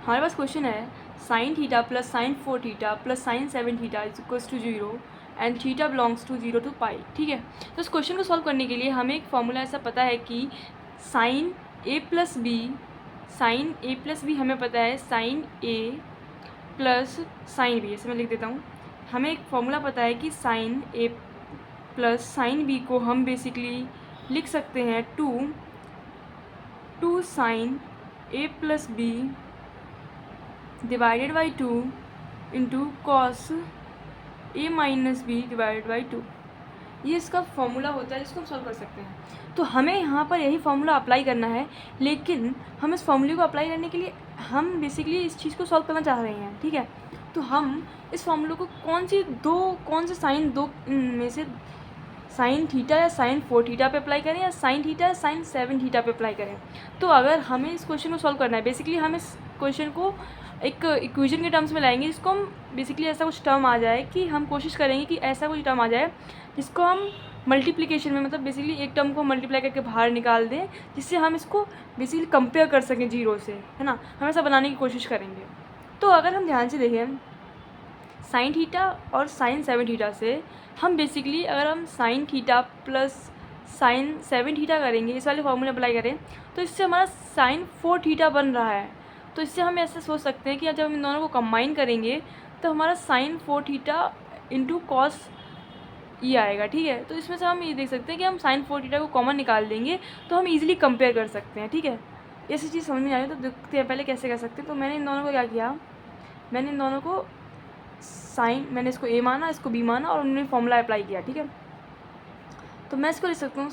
हमारे पास क्वेश्चन है sine theta plus sine 4 theta plus sine 7 theta is equals to 0 and theta belongs to 0 to pi. ठीक है, तो इस क्वेश्चन को सॉल्व करने के लिए हमें एक फॉर्मूला ऐसा पता है कि साइन ए प्लस बी हमें पता है sign A plus sine B, ऐसे मैं लिख देता हूँ। हमें एक फॉर्मूला पता है कि sine A plus sine B को हम बेसिकली लिख सकते हैं two sine A plus B divided by 2 into cos A minus B divided by 2। ये इसका फॉर्मूला होता है जिसको हम सॉल्व कर सकते हैं। तो हमें यहाँ पर यही फॉर्मूला अप्लाई करना है, लेकिन हम इस फॉर्मूले को अप्लाई करने के लिए हम बेसिकली इस चीज़ को सॉल्व करना चाह रहे हैं। ठीक है, तो हम इस फॉर्मूले को कौन से साइन दो में से साइन थीटा या साइन 4 थीटा पे अप्लाई करें या साइन थीटा या साइन 7 थीटा पे अप्लाई करें। तो अगर हमें इस क्वेश्चन को सॉल्व करना है, बेसिकली हम इस क्वेश्चन को एक इक्वेशन के टर्म्स में लाएंगे, जिसको हम बेसिकली ऐसा कुछ टर्म आ जाए कि हम कोशिश करेंगे कि ऐसा कुछ टर्म आ जाए जिसको हम मल्टीप्लिकेशन में, मतलब बेसिकली एक टर्म को मल्टीप्लाई करके बाहर निकाल दें, जिससे हम इसको बेसिकली कंपेयर कर सकें जीरो से, है ना। हम ऐसा बनाने की कोशिश करेंगे। तो अगर हम ध्यान से देखें साइन थीटा और साइन 7 थीटा से हम बेसिकली अगर हम sign theta plus sine 7 theta करेंगे, इस वाले फॉर्मूले अप्लाई करें, तो इससे हमारा साइन 4 थीटा बन रहा है। तो इससे हम ऐसे सोच सकते हैं कि जब हम इन दोनों को कंबाइन करेंगे तो हमारा साइन 4 थीटा इंटू कॉस ये आएगा। ठीक है, तो इसमें से हम ये देख सकते हैं कि हम साइन 4 थीटा को कॉमन निकाल देंगे तो हम इजीली कंपेयर कर सकते हैं। ठीक है, ऐसी चीज़ समझ में आई तो देखते हैं पहले कैसे कर सकते हैं। तो मैंने इन दोनों को क्या किया, मैंने इन दोनों को मैंने इसको ए माना, इसको बी माना और उन्होंने फॉर्मूला अप्लाई किया। ठीक है, तो मैं इसको लिख सकता हूँ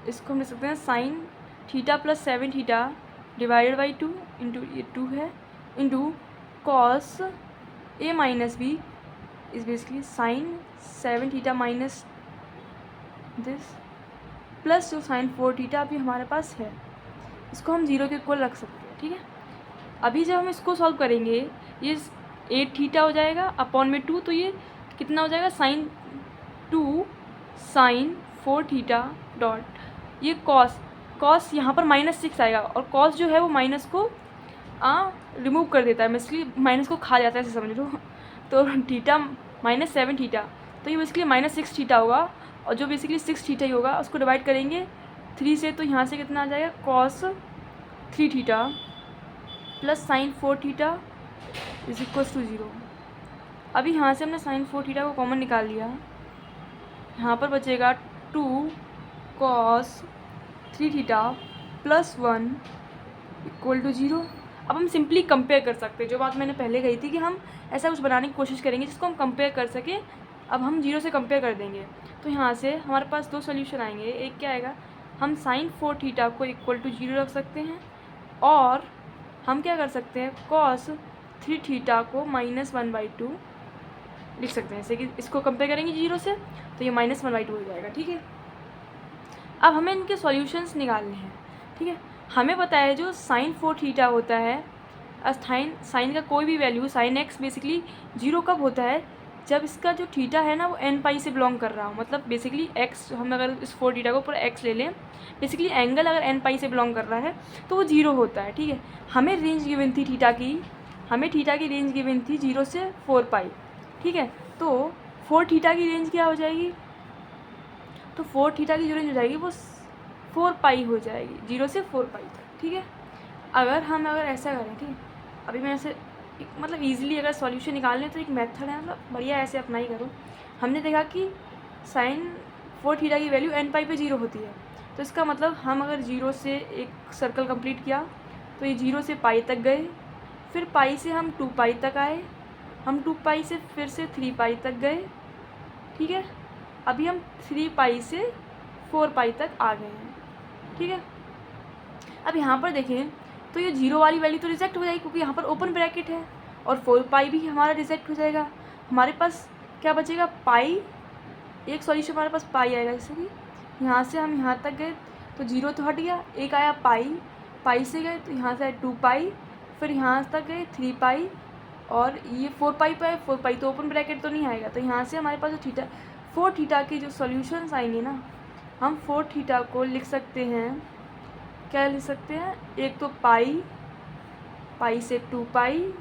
इसको हम लिख सकते हैं sine theta plus 7 theta divided by 2 into ये 2 है into cos A minus B is basically sine 7 theta minus this plus जो साइन 4 थीटा अभी हमारे पास है, इसको हम 0 के इक्वल रख सकते हैं। ठीक है, अभी जब हम इसको सॉल्व करेंगे ये 8 थीटा हो जाएगा अपॉन में 2, तो ये कितना हो जाएगा साइन 2 साइन 4 थीटा डॉट ये कॉस यहाँ पर -6 आएगा, और कॉस जो है वो माइनस को रिमूव कर देता है, इसलिए माइनस को खा जाता है, ऐसे समझ लो। तो थीटा -7 थीटा, तो ये बेसिकली -6 थीटा होगा, और जो बेसिकली 6 थीटा ही होगा उसको डिवाइड करेंगे 3 से, तो यहाँ से कितना आ जाएगा cos 3 theta plus sine 4 theta is equals to 0। अभी यहाँ से हमने साइन 4 थीटा को कॉमन निकाल लिया, यहाँ पर बचेगा 2 cos 3 theta plus 1 equal to 0। अब हम सिंपली कंपेयर कर सकते हैं, जो बात मैंने पहले कही थी कि हम ऐसा कुछ बनाने की कोशिश करेंगे जिसको हम कंपेयर कर सकें। अब हम 0 से कंपेयर कर देंगे, तो यहाँ से हमारे पास 2 सोल्यूशन आएंगे। एक क्या आएगा, हम साइन 4 थीटा को इक्वल टू 0 रख सकते हैं, और हम क्या कर सकते हैं कॉस 3 थीटा को -1/2 लिख सकते हैं, जैसे कि इसको कंपेयर करेंगे 0 से, तो ये -1/2 हो जाएगा। ठीक है, अब हमें इनके सॉल्यूशंस निकालने हैं। ठीक है, हमें पता है जो साइन 4 थीटा होता है, साइन का कोई भी वैल्यू साइन एक्स बेसिकली 0 कब होता है, जब इसका जो थीटा है ना वो n पाई से बिलोंग कर रहा हो, मतलब बेसिकली x, हम अगर इस 4 थीटा को पूरा x ले लें, बेसिकली एंगल अगर n पाई से बिलोंग कर रहा है तो वो 0 होता है। ठीक है, हमें रेंज गिवन थी थीटा की, हमें थीटा की रेंज गिवन थी 0 से 4 पाई। ठीक है, तो 4 थीटा की रेंज क्या हो जाएगी, तो 4 थीटा की जो रेंज हो जाएगी वो 4 पाई हो जाएगी, 0 से 4 पाई तक। ठीक है, अगर ऐसा करें, ठीक है, अभी मैं ऐसे मतलब ईजिली अगर सॉल्यूशन निकालने तो एक मेथड है, मतलब बढ़िया ऐसे अप्लाई करो। हमने देखा कि साइन 4 थीटा की वैल्यू n पाई पे 0 होती है, तो इसका मतलब हम अगर 0 से एक सर्कल कंप्लीट किया तो ये 0 से पाई तक गए, फिर पाई से हम 2 पाई तक आए, हम 2 पाई से फिर से 3 पाई तक गए। ठीक है, अभी हम 3 पाई से 4 पाई तक आ गए हैं। ठीक है, अब यहाँ पर देखें तो ये 0 वाली वैल्यू तो रिजेक्ट हो जाएगी, क्योंकि यहाँ पर ओपन ब्रैकेट है, और 4 पाई भी हमारा रिजेक्ट हो जाएगा। हमारे पास क्या बचेगा पाई, एक सॉल्यूशन हमारे पास पाई आएगा, जैसे कि यहाँ से हम यहाँ तक गए तो 0 तो हट गया, एक आया पाई से गए तो यहाँ से आया 2 पाई, फिर यहाँ तक गए 3 पाई, और ये 4 पाई पे 4 पाई तो ओपन ब्रैकेट तो नहीं आएगा, तो यहाँ से हमारे पास जो 4 थीटा के जो सॉल्यूशंस आएंगे ना, हम 4 थीटा को लिख सकते हैं, क्या लिख सकते हैं, एक तो पाई पाई से 2 पाई,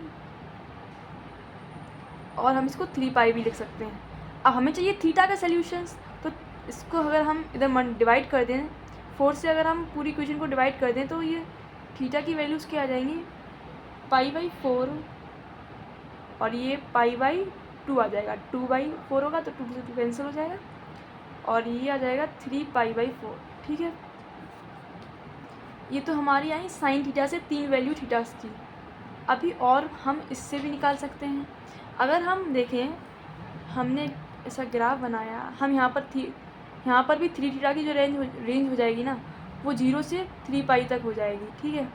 और हम इसको 3 पाई भी लिख सकते हैं। अब हमें चाहिए थीटा का सॉल्यूशंस, तो इसको अगर हम इधर डिवाइड कर दें 4 से, अगर हम पूरी इक्वेशन को डिवाइड कर दें तो ये थीटा की वैल्यूज़ क्या आ जाएंगी, पाई/4 और ये पाई/2 आ जाएगा। 2/4 होगा तो 2 से 2 कैंसिल हो जाएगा, और ये आ जाएगा 3 पाई/4। ठीक है, ये तो हमारी आई साइन थीटा से 3 वैल्यू थीटास की। अभी और हम इससे भी निकाल सकते हैं। अगर हम देखें, हमने ऐसा ग्राफ बनाया, हम यहाँ पर भी 3 थीटा की जो रेंज हो जाएगी ना, वो 0 से 3 पाई तक हो जाएगी। ठीक है,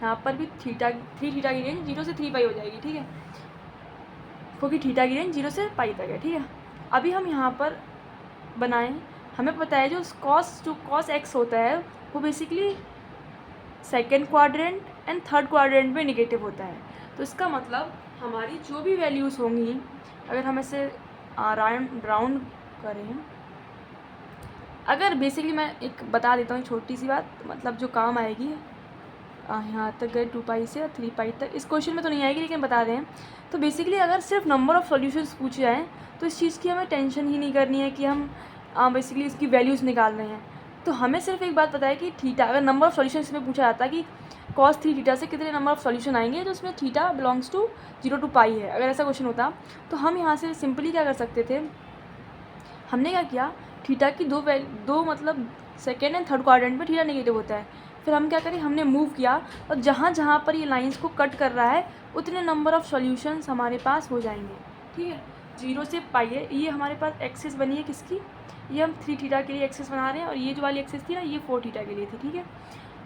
यहाँ पर भी 3 थीटा की रेंज 0 से 3 पाई हो जाएगी। ठीक है, क्योंकि थीटा की रेंज 0 से पाई तक है। ठीक है, अभी हम यहाँ पर बनाएं, हमें पता है जो कॉस एक्स होता है वो basically second quadrant and third quadrant में निगेटिव होता है। तो इसका मतलब हमारी जो भी वैल्यूज़ होंगी, अगर हम इसे राउंड करें, अगर बेसिकली मैं एक बता देता हूँ छोटी सी बात, मतलब जो काम आएगी, यहाँ तक गए 2 पाई से 3 पाई तक, इस क्वेश्चन में तो नहीं आएगी लेकिन बता दें। तो बेसिकली अगर सिर्फ नंबर ऑफ़ सॉल्यूशंस पूछे जाएँ तो इस चीज़ की हमें टेंशन ही नहीं करनी है कि हम बेसिकली इसकी वैल्यूज़ निकाल रहे हैं। तो हमें सिर्फ एक बात पता है कि थीटा, अगर नंबर ऑफ़ सॉल्यूशंस में पूछा जाता है कि cos 3 थीटा से कितने नंबर ऑफ़ सॉल्यूशन आएंगे, तो उसमें थीटा बिलोंग्स टू 0 to पाई है। अगर ऐसा क्वेश्चन होता तो हम यहाँ से सिंपली क्या कर सकते थे, हमने क्या किया, थीटा की दो मतलब सेकेंड एंड थर्ड क्वाड्रेंट में थीटा नेगेटिव होता है। फिर हम क्या करें, हमने मूव किया और जहाँ जहाँ पर ये लाइंस को कट कर रहा है उतने नंबर ऑफ़ सॉल्यूशंस हमारे पास हो जाएंगे। ठीक है, 0 से पाई है, ये हमारे पास एक्सिस बनी है किसकी, ये हम 3 थीटा के लिए एक्सिस बना रहे हैं, और ये जो वाली एक्सिस थी ना, ये 4 थीटा के लिए थी। ठीक है,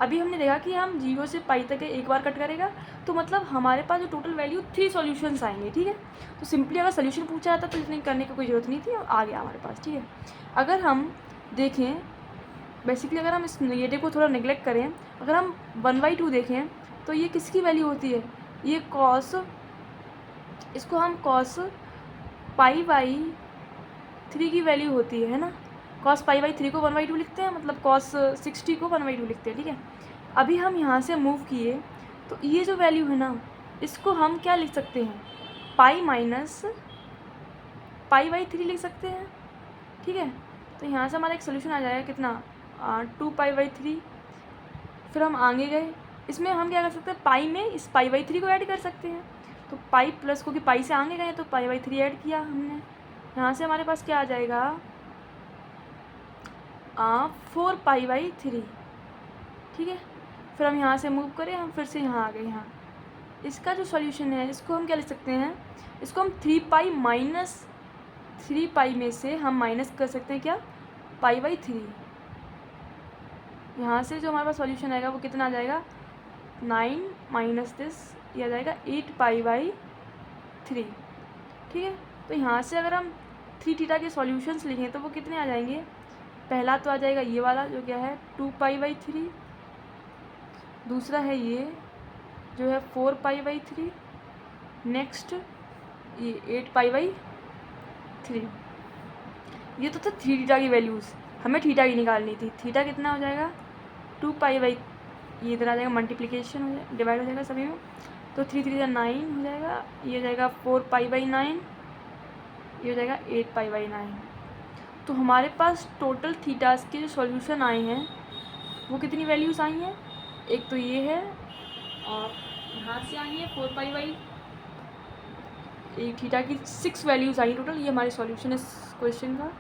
अभी हमने देखा कि हम 0 से पाई तक एक बार कट करेगा, तो मतलब हमारे पास जो टोटल वैल्यू 3 सॉल्यूशंस आएंगे। ठीक है, तो सिंपली अगर सोल्यूशन पूछा जाता तो इतनी करने की कोई ज़रूरत नहीं थी, और आ गया हमारे पास। ठीक है, अगर हम देखें बेसिकली, अगर हम इस नेगेटिव को थोड़ा निगलेक्ट करें, अगर हम 1/2 देखें तो ये किसकी वैल्यू होती है, ये इसको हम कॉस पाई/3 की वैल्यू होती है ना। कॉस पाई/3 को 1/2 लिखते हैं, मतलब कॉस 60 को 1/2 लिखते हैं। ठीक है, अभी हम यहाँ से मूव किए तो ये जो वैल्यू है ना, इसको हम क्या लिख सकते हैं, पाई/3 लिख सकते हैं। ठीक है, तो यहाँ से हमारा एक सोल्यूशन आ जाएगा कितना, 2 पाई/3। फिर हम आगे गए, इसमें हम क्या कर सकते हैं, पाई में इस पाई/3 को ऐड कर सकते हैं। तो पाई प्लस, क्योंकि पाई से आगे गए तो पाई/3 ऐड किया हमने, यहाँ से हमारे पास क्या आ जाएगा, 4 पाई/3। ठीक है, फिर हम यहाँ से मूव करें, हम फिर से यहाँ आ गए। यहाँ इसका जो सॉल्यूशन है, इसको हम क्या लिख सकते हैं, इसको हम 3 पाई में से हम माइनस कर सकते हैं क्या, पाई/3। यहाँ से जो हमारे पास सॉल्यूशन आएगा वो कितना आ जाएगा, 9 माइनस दिस, ये आ जाएगा 8 पाई/3। ठीक है, तो यहाँ से अगर हम 3 थीटा के सॉल्यूशंस लिखें तो वो कितने आ जाएंगे, पहला तो आ जाएगा ये वाला जो क्या है 2 पाई/3, दूसरा है ये जो है 4 पाई/3, नेक्स्ट ये 8 पाई/3। ये तो था 3 थीटा की वैल्यूज़, हमें थीटा की निकालनी थी। थीटा कितना हो जाएगा, 2 पाई/, ये इधर आ जाएगा, मल्टीप्लिकेशन हो जाएगा, डिवाइड हो जाएगा सभी में, तो 3 3 जा 9 हो जाएगा, ये हो जाएगा 4 पाई/9, ये हो जाएगा 8 पाई/9। तो हमारे पास टोटल थीटास के जो सॉल्यूशन आए हैं वो कितनी वैल्यूज़ आई हैं, एक तो ये है, और यहाँ से आई है 4 पाई/, एक थीटा की 6 वैल्यूज़ आई टोटल। ये हमारी सॉल्यूशन है इस क्वेश्चन का।